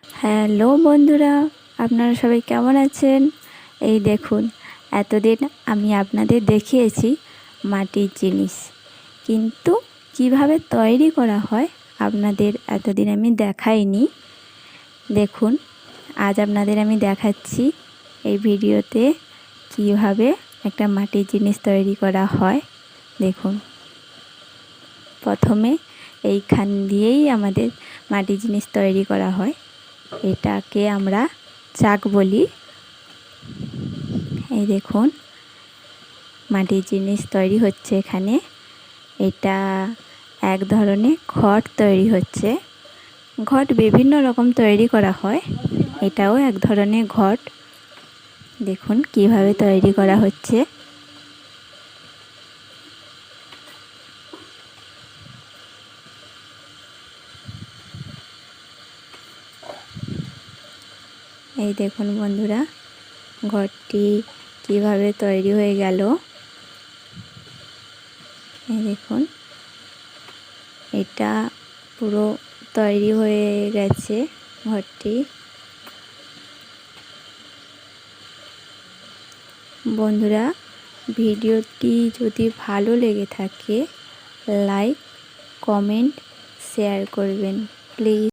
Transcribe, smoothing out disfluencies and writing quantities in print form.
Hello বন্ধুরা, আপনারা সবাই কেমন আছেন? এই দেখুন, এতদিন আমি আপনাদের দেখিয়েছি মাটির জিনিস, কিন্তু কিভাবে তৈরি করা হয় আপনাদের এতদিন আমি দেখাইনি। দেখুন, আজ আপনাদের আমি দেখাচ্ছি এই ভিডিওতে কিভাবে একটা মাটির জিনিস তৈরি করা হয়। দেখুন, প্রথমে এইখান দিয়েই আমাদের মাটির জিনিস তৈরি করা হয়। এটাকে আমরা চাক বলি। এই দেখুন, মাটির জিনিস তৈরি হচ্ছে এখানে। এটা এক ধরনের ঘট তৈরি হচ্ছে। ঘট বিভিন্ন রকম তৈরি করা হয়, এটাও এক ধরনের ঘট। দেখুন কিভাবে তৈরি করা হচ্ছে। এই দেখুন বন্ধুরা, ঘরটি কিভাবে তৈরি হয়ে গেল। এই দেখুন, এটা পুরো তৈরি হয়ে গেছে ঘরটি। বন্ধুরা, ভিডিওটি যদি ভালো লেগে থাকে লাইক, কমেন্ট, শেয়ার করবেন প্লিজ।